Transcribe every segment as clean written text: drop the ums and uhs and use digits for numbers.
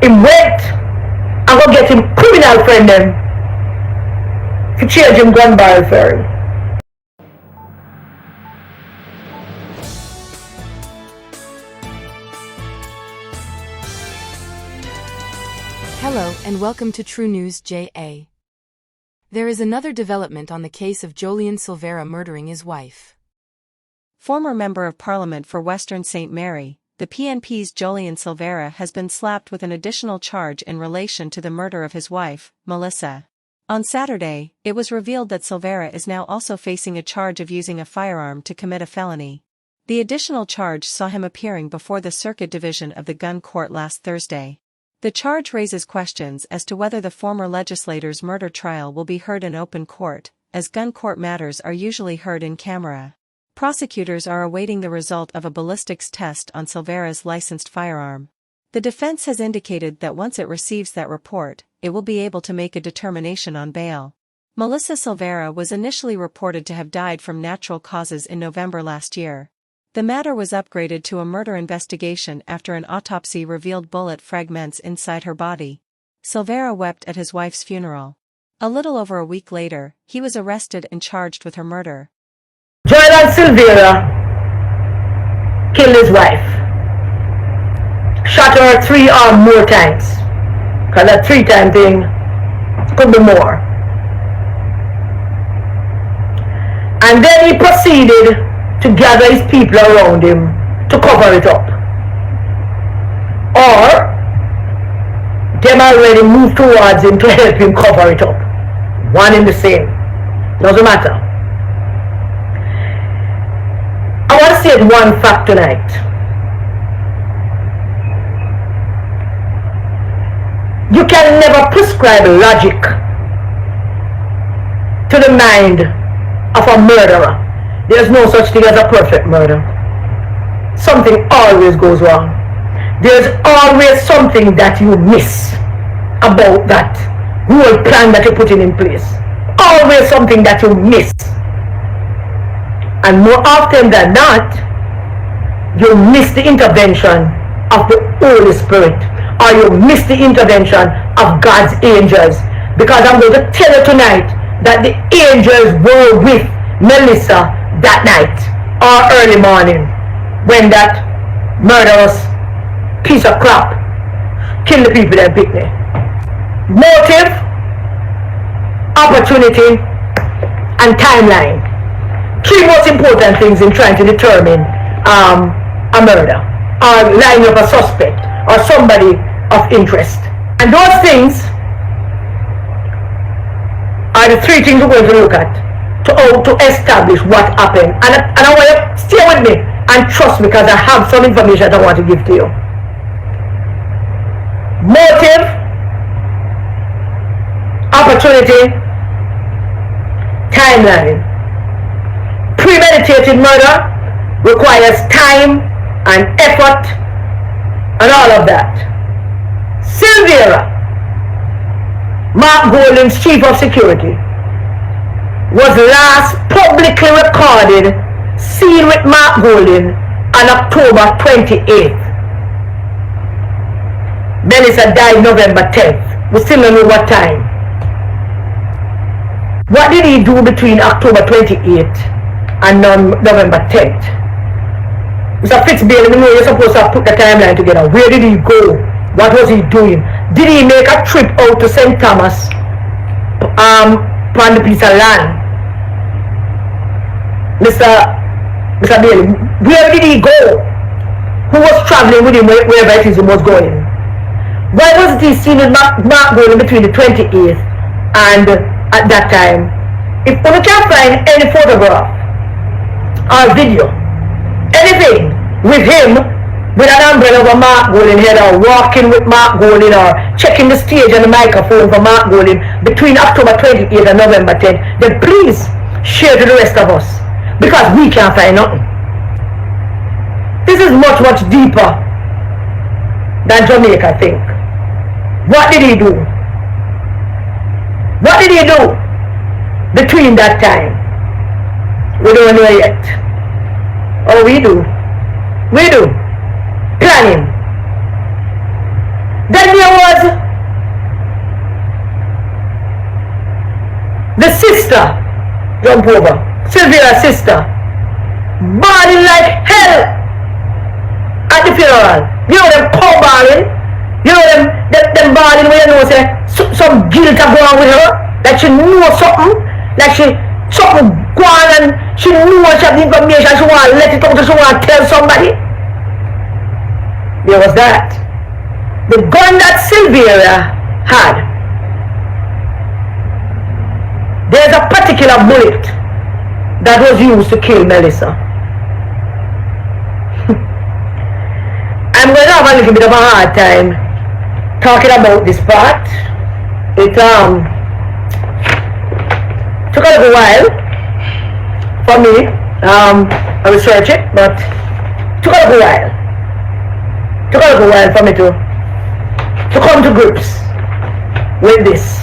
him went and go get him criminal friend them to change him gun barrel for him. Hello and welcome to True News JA. There is another development on the case of Jolyan Silvera murdering his wife. Former Member of Parliament for Western St. Mary, the PNP's Jolyan Silvera has been slapped with an additional charge in relation to the murder of his wife, Melissa. On Saturday, it was revealed that Silvera is now also facing a charge of using a firearm to commit a felony. The additional charge saw him appearing before the Circuit Division of the Gun Court last Thursday. The charge raises questions as to whether the former legislator's murder trial will be heard in open court, as gun court matters are usually heard in camera. Prosecutors are awaiting the result of a ballistics test on Silvera's licensed firearm. The defense has indicated that once it receives that report, it will be able to make a determination on bail. Melissa Silvera was initially reported to have died from natural causes in November last year. The matter was upgraded to a murder investigation after an autopsy revealed bullet fragments inside her body. Silvera wept at his wife's funeral. A little over a week later, he was arrested and charged with her murder. Jolyan Silvera killed his wife. Shot her 3 or more times. Because that 3-time thing could be more. And then he proceeded to gather his people around him to cover it up. Or them already moved towards him to help him cover it up. One and the same. Doesn't matter. I want to say one fact tonight. You can never prescribe logic to the mind of a murderer. There's no such thing as a perfect murder. Something always goes wrong. There's always something that you miss about that whole plan that you're putting in place. Always something that you miss. And more often than not, you miss the intervention of the Holy Spirit, or you miss the intervention of God's angels. Because I'm going to tell you tonight that the angels were with Melissa that night or early morning when that murderous piece of crap killed the people that picked me. Motive, opportunity, and timeline. 3 most important things in trying to determine a murder or line up a suspect or somebody of interest. And those things are the 3 things we're going to look at to establish what happened. And I want you to stay with me and trust me, because I have some information I want to give to you. Motive, opportunity, timeline. Premeditated murder requires time and effort and all of that. Silvera, Mark Golding's chief of security, was last publicly recorded seen with Mark Golding on October 28th. Melissa died November 10th. We still don't know what time. What did he do between October 28th and November 10th? Mr. Fitzbailey, we know you're supposed to have put the timeline together. Where did he go? What was he doing? Did he make a trip out to St. Thomas on the piece of land? Mr. Bailey, where did he go? Who was traveling with him wherever it is he was going? Why wasn't he seen with Mark Golding between the 28th and at that time? If we can't find any photograph or video, anything with him with an umbrella over Mark Golding head, or walking with Mark Golding, or checking the stage and the microphone for Mark Golding between October 28th and November 10th, then please share to the rest of us, because we can't find nothing. This is much, much deeper than Jamaica think. What did he do? What did he do between that time? We don't know yet. Oh, we do. Planning. Then there sister jump over. Silvera's sister. Bawling like hell at the funeral. You know them cow bawling? You know them bawling where you know say some guilt are going with her? Like she know something? Like something go on and she knows she have the information, she want to let it out, she want to tell somebody. There was that. The gun that Silvera had, there's a particular bullet that was used to kill Melissa. I'm going to have a little bit of a hard time talking about this part. It took a little while for me. I researched it, but took a little while. Took a little while for me to come to grips with this.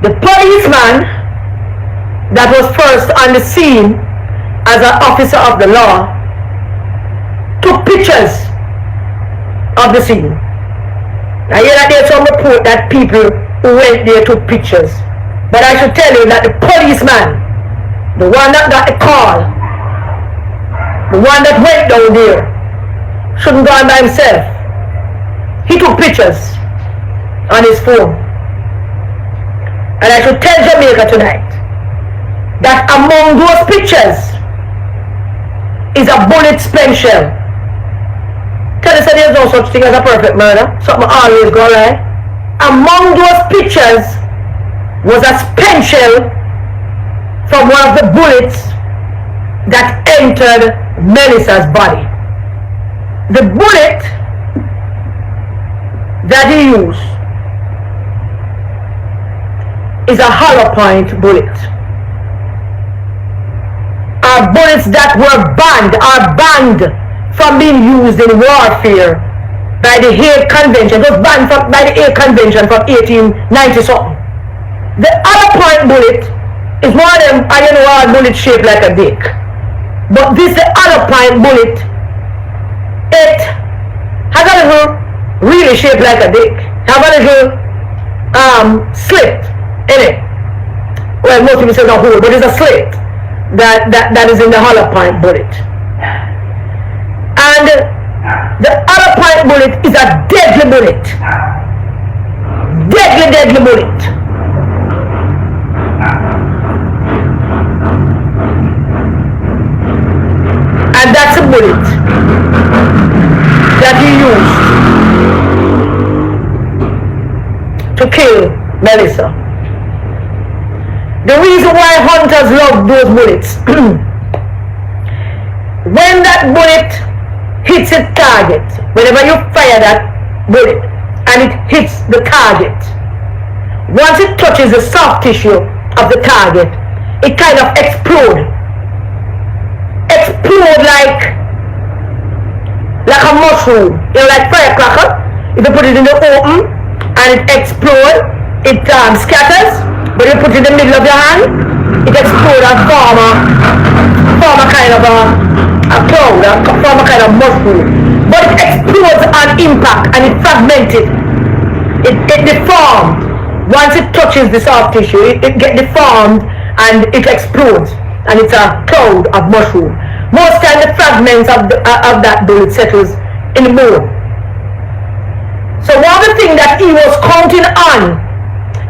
The policeman that was first on the scene as an officer of the law took pictures of the scene. I hear that there's some report that people who went there took pictures. But I should tell you that the policeman, the one that got the call, the one that went down there, shouldn't go on by himself. He took pictures on his phone. And I should tell Jamaica tonight that among those pictures is a bullet spent shell. Tell us that there's no such thing as a perfect murder. Something always go right. Among those pictures was a spent shell from one of the bullets that entered Melissa's body. The bullet that he used is a hollow point bullet. Are bullets that are banned from being used in warfare by the Hague Convention. It was banned by the Hague Convention from 1890 something. The hollow point bullet is one of them, I don't know how a bullet shaped like a dick. But this the hollow point bullet, it has a little really shaped like a dick. Have a little slit in it. Well, most people say a hole, but it's a slit that is in the hollow point bullet. And the hollow point bullet is a deadly bullet. Deadly bullet. And that's a bullet that he used to kill Melissa. The reason why hunters love those bullets, when that bullet hits a target, whenever you fire that bullet and it hits the target, once it touches the soft tissue of the target, it kind of explode like a mushroom, you know, like firecracker. If you put it in the open and it explodes, it scatters. But you put it in the middle of your hand, it explodes and form a kind of a cloud, form a kind of mushroom. But it explodes on impact and it fragmented. It deformed. Once it touches the soft tissue, it gets deformed and it explodes. And it's a cloud of mushroom. Most time the fragments of that bullet settles in the bone. So one of the things that he was counting on,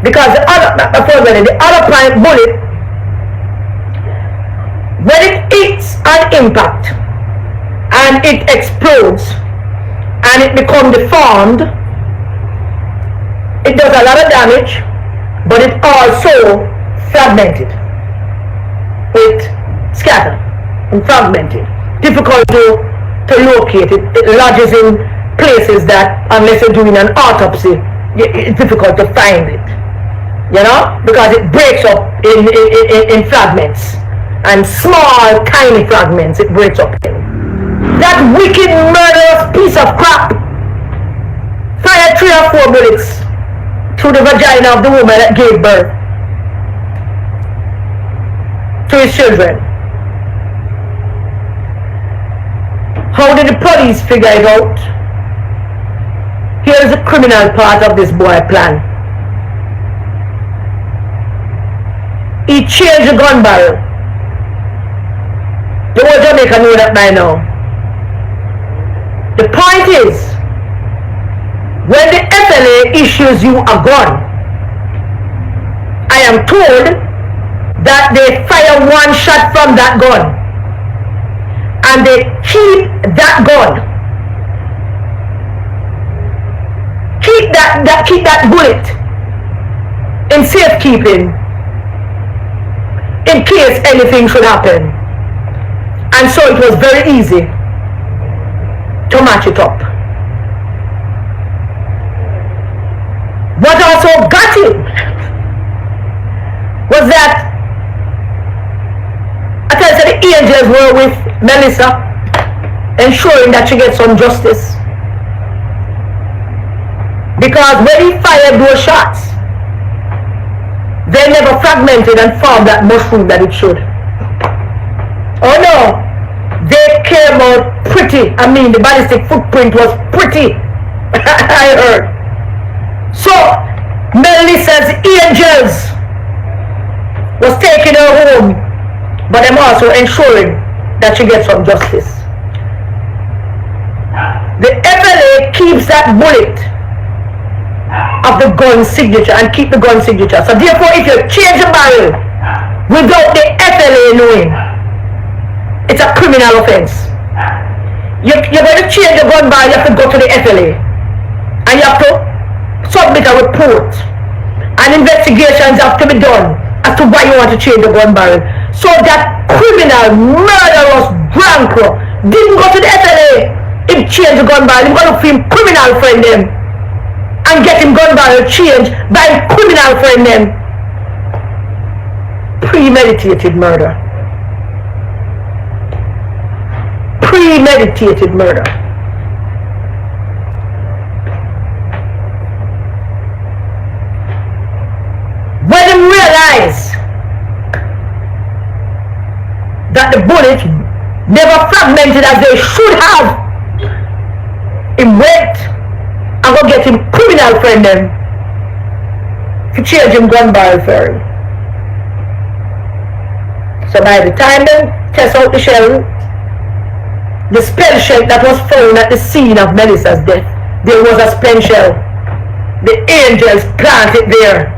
because the other point bullet, when it hits an impact and it explodes and it becomes deformed, it does a lot of damage, but it also fragmented. It scattered and fragmented. Difficult to locate. It lodges in places that, unless you're doing an autopsy, it's difficult to find it. You know, because it breaks up in fragments, and small tiny fragments it breaks up in. That wicked murderous piece of crap fired 3 or 4 bullets through the vagina of the woman that gave birth to his children. How did the police figure it out? Here's the criminal part of this boy plan. he changed the gun barrel. The whole Jamaica know that by now. The point is, when the FLA issues you a gun, I am told that they fire one shot from that gun and they keep that gun, keep that bullet in safekeeping in case anything should happen. And so it was very easy to match it up. What also got him was that I tell you, the angels were with Melissa, ensuring that she gets some justice. Because when he fired those shots, they never fragmented and formed that mushroom that it should. Oh no, they came out pretty. I mean, the ballistic footprint was pretty. I heard. So, Melissa's angels was taking her home, but I'm also ensuring that she gets some justice. The FLA keeps that bullet of the gun signature and keep the gun signature. So therefore, if you change the barrel without the FLA knowing, it's a criminal offense. You're going to change the gun barrel, you have to go to the FLA and you have to submit a report, and investigations have to be done as to why you want to change the gun barrel. So that criminal, murderous drunk didn't go to the FLA, he changed the gun barrel. He's going to film criminal friend them and get him gun barrel changed by criminal friend them. Premeditated murder. Premeditated murder. When he realized that the bullet never fragmented as they should have, he went and go get him criminal friend them to change him gun barrel for him. So by the time they test out the shell, the spent shell that was found at the scene of Melissa's death, there was a spent shell. The angels planted there